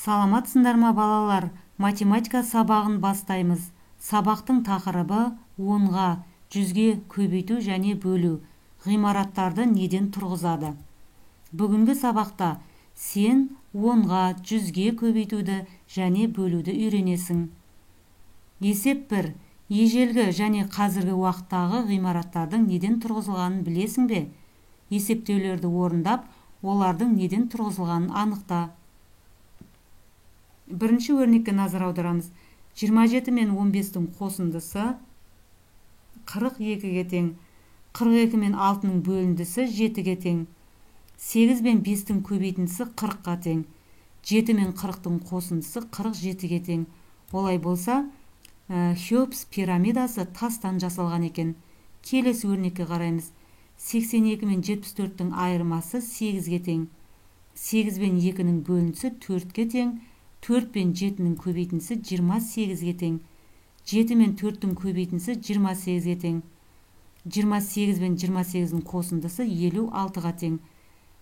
Саламатсыңдар ма балалар? Математика сабағын бастаймыз. Сабақтың тақырыбы 10-ға 100-ге көбейту және бөлу. Ғимараттарды неден тұрғызады? Бүгінгі сабақта сен 10-ға 100-ге көбейтуді және бөлуді үйренесің. Есеп 1. Ежелгі және қазіргі уақыттағы ғимараттардың неден тұрғызылғанын білесің бе? Есептеулерді орындап, олардың неден тұрғызылғанын анықта. Бірінші өрнекке назар аударамыз. 27 мен 15-тің қосындысы 42-ге тең. 42 мен 6-ның бөліндісі 7-ге тең. 8 мен 5-тің көбейтіндісі 40-ға тең. 7 мен 40-тың қосындысы 47-ге тең. Олай болса, Хеопс пирамидасы тастан жасалған екен. Келесі өрнекке қараймыз. 82 мен 74-тің айырмасы 8-ге тең. 8 мен 2-ның бөліндісі 4-ге тең. 4 мен 7-ның көбейтіндісі 28-ге тең. 7 мен 4-тің көбейтіндісі 28-ге тең. 28 мен 28-ның қосындысы 56-ға тең.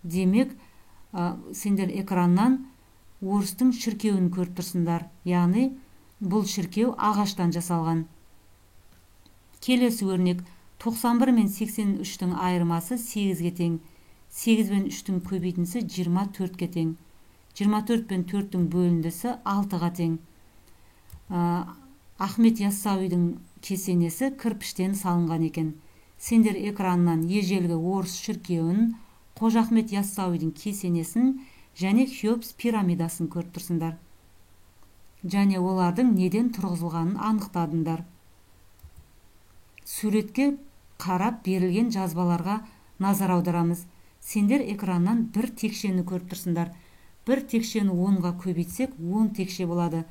Демек, сендер экраннан орыстың шіркеуін көріп тұрсыңдар. Яғни, бұл шіркеу ағаштан жасалған. Келесі өрнек. 91 мен 83-тің айырмасы 8-ге тең. 8 мен 3-тің көбейтіндісі 24-ге тең. 24 пен 4-тің бөліндісі 6-ға тең. Ахмет Яссауидің кесенесі кірпіштен салынған екен. Сендер экраннан ежелгі орыс шіркеуін, Қожа Ахмет Яссауидің кесенесін және Хеопс пирамидасын көріп тұрсыңдар. Және олардың неден тұрғызылғанын анықтадыңдар. Суретке қарап берілген жазбаларға назар аударамыз. Сендер экраннан бір текшені көріп тұрсыңдар. Бір текшені 10-ға көбейтсек 10 текше болады.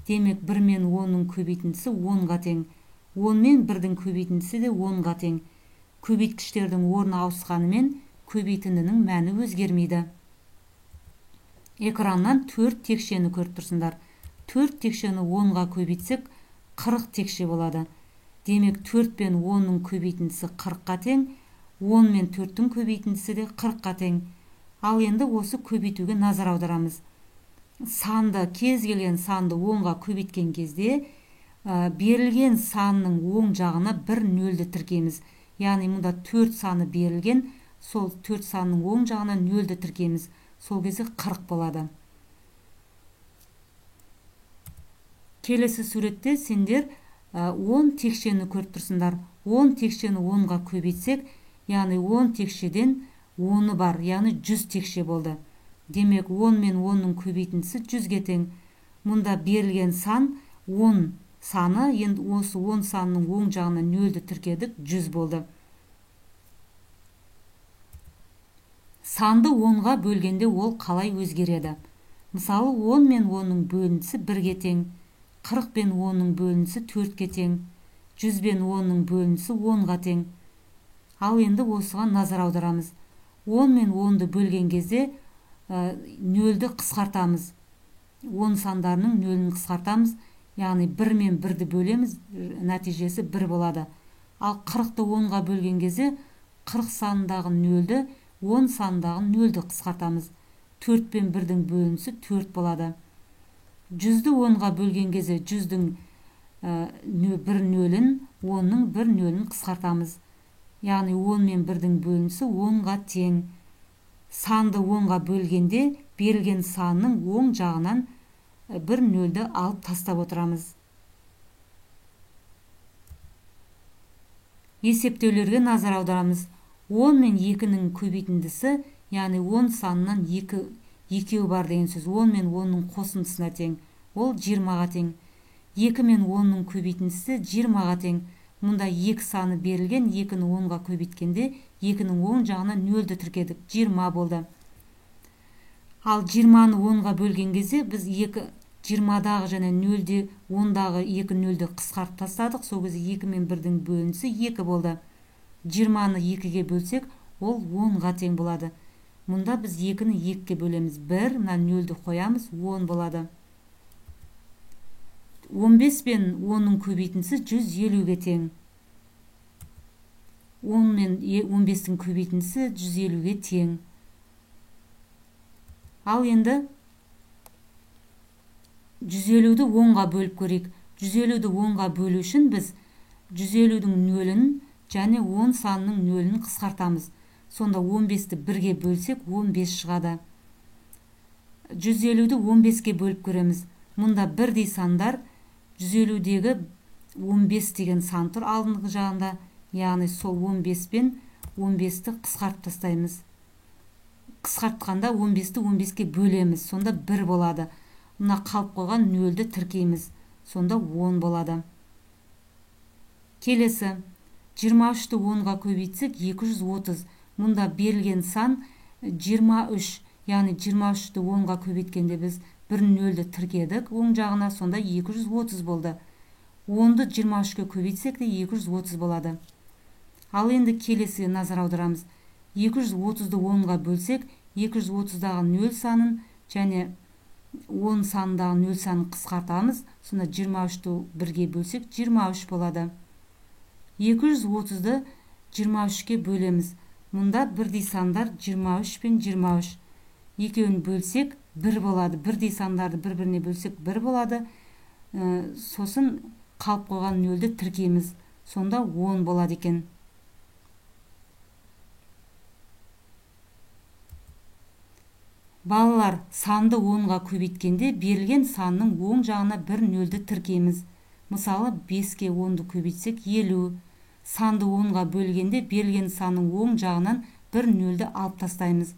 Демек 1 мен 10-ның көбейтіндісі 10-ға тең. 10 мен 1-дің көбейтіндісі де 10-ға тең. Көбейткіштердің орны ауысқанымен көбейтіндінің мәні өзгермейді. Экраннан 4 текшені көріп тұрсыңдар. 4 текшені 10-ға көбейтсек 40 текше болады. Демек 4 пен 10-ның көбейтіндісі 40-қа тең. 10 мен 4-тің көбейтіндісі де 40-қа тең. Ал енді осы көбейтуге назар аударамыз. Санды, кез келген санды 10-ға көбейткен кезде, берілген санның оң жағына бір нөлді тіркейміз. Яғни мұнда 4 саны берілген, сол 4 санның оң жағына нөлді тіркейміз. Сол кезде 40 болады. Келесі суретте сендер 10 текшені көріп тұрсыңдар. 10 текшені 10-ға көбейтсек, яғни 10 текшеден 10-ы бар, яғни 100 текше болды. Демек 10 мен 10-ның көбейтіндісі 100-ге тең. Мұнда берілген сан 10 саны, енді осы 10 санның оң жағына нөлді тіркедік, 100 болды. Санды 10-ға бөлгенде ол қалай өзгереді? Мысалы, 10 мен 10-ның бөліндісі 1-ге тең. 40 пен 10-ның бөліндісі 4-ге тең. 100 пен 10-ның бөліндісі 10-ға тең. Ал енді осыған назар аударамыз. 10 мен 10-ды бөлген кезде нөлді қысқартамыз. 10 сандарының нөлін қысқартамыз. Яғни 1 мен 1-ді бөлеміз, нәтижесі 1 болады. Ал 40-ды 10-ға бөлген кезде 40 санындағы нөлді 10 санындағы нөлді қысқартамыз. 4 пен 1-дің бөлінісі 4 болады. 100-ді 10-ға бөлген кезде 100-дің 1 нөлін, 10-ның 1 нөлін қысқартамыз. Яғни 10 мен 1-дің бөлінісі 10-ға тең. Санды 10-ға бөлгенде берілген санның оң жағынан 1 нөлді алып тастап отырамыз. Есептеулерге назар аударамыз. 10 мен 2-ның көбейтіндісі, яғни 10 санынан 2 бар деген сөз. 10 мен 10-ның қосындысына тең. Ол 20-ға тең. 2 мен 10-ның көбейтіндісі 20-ға тең. Мұнда 2 саны берілген, 2-ні 10-ға көбейткенде 2-нің оң жағына нөлді тіркедік, 20 болды. Ал 20-ны 10-ға бөлген кезде біз 20-дағы және 10-дағы 2 нөлді қысқарып тастадық, сол кезде 2 мен 1-дің бөлінісі 2 болды. 20-ны 2-ге бөлсек, ол 10-ға тең болады. Мұнда біз 2-ні 2-ге бөлеміз, 1, мына нөлді қоямыз, 10 болады. 15 пен 10-ның көбейтіндісі 150-ге тең. 10 мен 15-тің көбейтіндісі 150-ге тең. Ал енді 150-ді 10-ға бөліп көрейік. 150-ді 10-ға бөлу үшін біз 150-дің нөлін және 10 санының нөлін қысқартамыз. Сонда 15-ті 1-ге бөлсек 15 шығады. 150-ді 15-ге бөліп көреміз. Мұнда бірдей сандар 150-дегі 15 деген сан тұр алдыңғы жағында. Яғни сол 15 пен 15-ті қысқарып тастаймыз. Қысқартқанда 15-ті 15-ге бөлеміз. Сонда 1 болады. Мына қалып қойған 0-ді тіркейміз. Сонда 10 болады. Келесі 23-ті 10-ға көбейтсек 230. Мұнда берілген сан 23. Яғни 23-ті 10-ға көбейткенде біз бір 0-ді тіркедік оң жағына, сонда 230 болды. 10-ды 23-ке көбейтсек те 230 болады. Ал енді келесіге назар аударамыз. 230-ды 10-ға бөлсек, 230-дағы 0 санын және 10 санындағы 0 санын қысқартамыз. Сонда 23-ді 1-ге бөлсек 23 болады. 230-ды 23-ке бөлеміз. Мұнда бірдей сандар 23 пен 23. Екеуін бөлсек 1 болады. Бірдей сандарды бір-біріне бөлсек 1 болады. Сосын қалып қойған 0-ді тіркейміз. Сонда 10 болады екен. Балалар, санды 10-ға көбейткенде берілген санның оң жағына бір 0-ді тіркейміз. Мысалы 5-ке 10-ды көбейтсек 50. Санды 10-ға бөлгенде берілген санның оң жағынан бір 0-ді алып тастаймыз.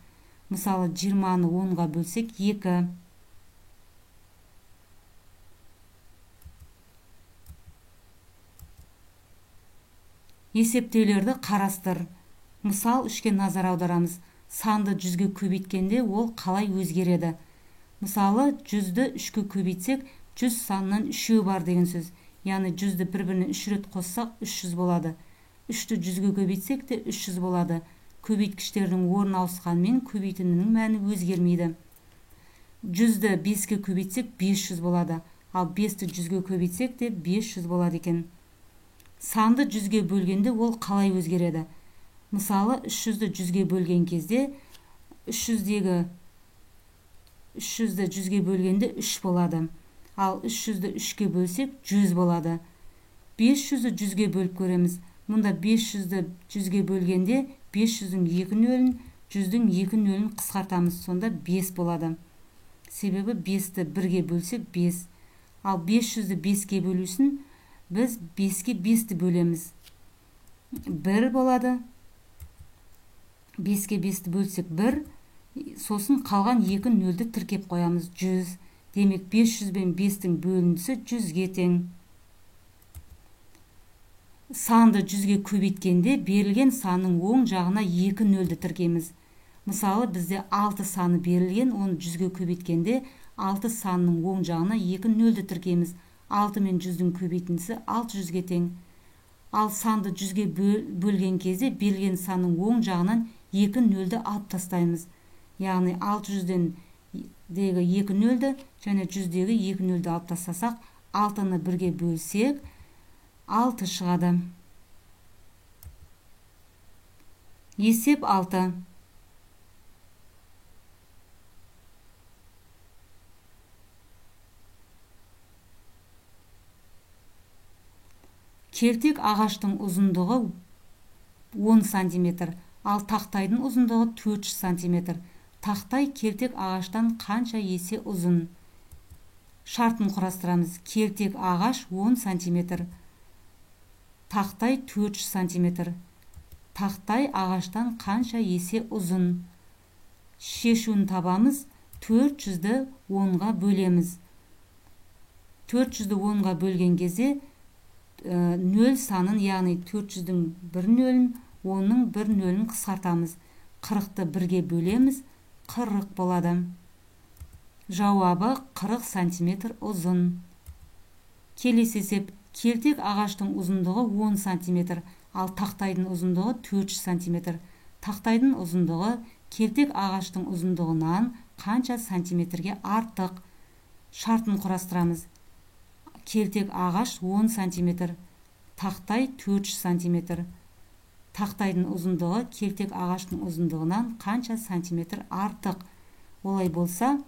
Мысалы 20-ны 10-ға бөлсек 2. Есептеулерді қарастыр. Мысал 3-ке назар аударамыз. Санды 100-ге көбейткенде ол қалай өзгереді? Мысалы 100-ді 3-ке көбейтсек 100 санынан 3-еу бар деген сөз. Яғни 100-ді бір-біріне 3 рет қоссақ 300 болады. 3-ті 100-ге көбейтсек те 300 болады. Көбейткіштердің орын ауысқанымен көбейтінінің мәні өзгермейді. 100-ді 5-ке көбейтсек 500 болады. Ал 5-ті 100-ге көбейтсек те 500 болады екен. Санды 100-ге бөлгенде ол қалай өзгереді? Мысалы 300-ді 100-ге бөлген кезде 300-ді 100-ге бөлгенде 3 болады. Ал 300-ді 3-ке бөлсек 100 болады. 500-ді 100-ге бөліп көреміз. Мұнда 500-ді 100-ге бөлгенде 500-дің 2 нөлін, 100-дің 2 нөлін қысқартамыз. Сонда 5 болады. Себебі 5-ті 1-ге бөлсек 5. Ал 500-ді 5-ке бөлусін біз 5-ке 5-ті бөлеміз. 1 болады. 5-ке 5-ті бөлсек 1. Сосын қалған 2 нөлді тіркеп қоямыз. 100. Демек 500 бен 5-тің бөліндісі 100-ге тең. Санды 100-ге көбейткенде берілген санның оң жағына 2 нөлді тіркейміз. Мысалы бізде 6 саны берілген, оны 100-ге көбейткенде 6 санның оң жағына 2 нөлді тіркейміз. 6 мен 100-дің көбейтіндісі 600-ге тең. Ал санды 100-ге бөлген кезде берілген санның оң жағынан 2 нөлді алып тастаймыз. Яғни 600-ден 2 нөлді және 100-дегі 2 нөлді алып тастасақ, 6-ны 1-ге бөлсек 6 шығады. Есеп 6. Келтек ағаштың ұзындығы 10 см, ал тақтайдың ұзындығы 400 см. Тақтай келтек ағаштан қанша есе ұзын? Шартын құрастырамыз. Келтек ағаш 10 см. Тақтай 400 см. Тақтай ағаштан қанша есе ұзын? Шешуін табамыз. 400-ді 10-ға бөлеміз. 400-ді 10-ға бөлген кезде 0 санын, яғни 400-дің 1 нөлін, 10-ның 1 нөлін қысқартамыз. 40-ты 1-ге бөлеміз, 40 болады. Жауабы 40 см ұзын. Келесі есеп. Келтек ағаштың ұзындығы 10 см, ал тақтайдың ұзындығы 400 см. Тақтайдың ұзындығы келтек ағаштың ұзындығынан қанша сантиметрге артық? Шартын құрастырамыз. Келтек ағаш 10 см, тақтай 400 см. Тақтайдың ұзындығы келтек ағаштың ұзындығынан қанша сантиметр артық? Олай болса,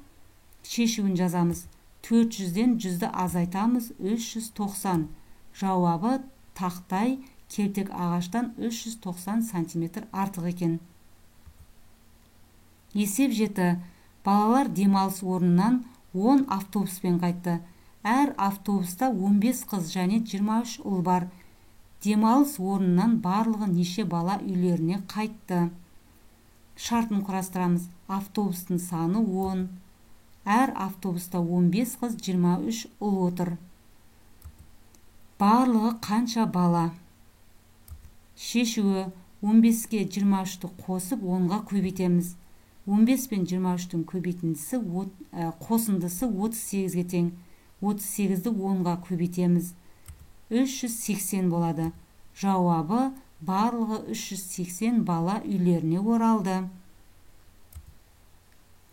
шешуін жазамыз. 400-ден 100-ді азайтамыз, 390. Жауабы тақтай келтек ағаштан 390 сантиметр артық екен. Есеп 7. Балалар демалыс орнынан 10 автобуспен қайтты. Әр автобуста 15 қыз және 23 ұл бар. Демалыс орнынан барлығы неше бала үйлеріне қайтты? Шартын құрастырамыз. Автобустың саны 10. Әр автобуста 15 қыз, 23 ұл отыр. Барлығы қанша бала? Шешуі: 15-ке 23-ті қосып 10-ға көбейтеміз. 15 пен 23-тің көбейтіндісі қосындысы 38-ге тең. 38-ді 10-ға көбейтеміз. 380 болады. Жауабы барлығы 380 бала үйлеріне оралды.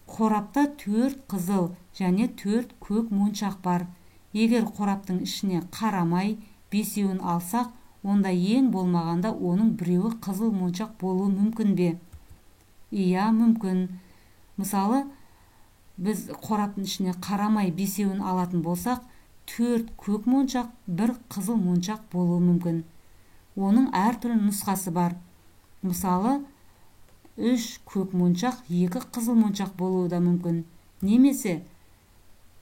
Қорапта 4 қызыл және 4 көк моншақ бар. Егер қораптың ішіне қарамай 5-еуін алсақ, онда ең болмағанда оның біреуі қызыл моншақ болуы мүмкін бе? Иә, мүмкін. Мысалы, біз қораптың ішіне қарамай 5-еуін алатын болсақ, 4 көк моншақ, 1 қызыл моншақ болуы мүмкін. Оның әртүрлі нұсқасы бар. Мысалы, 3 көк моншақ, 2 қызыл моншақ болуы да мүмкін. Немесе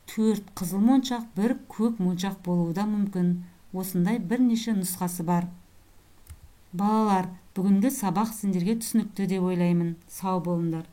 4 қызыл моншақ, 1 көк моншақ болуы да мүмкін. Осындай бірнеше нұсқасы бар. Балалар, бүгінгі сабақ сендерге түсінікті деп ойлаймын. Сау болыңдар.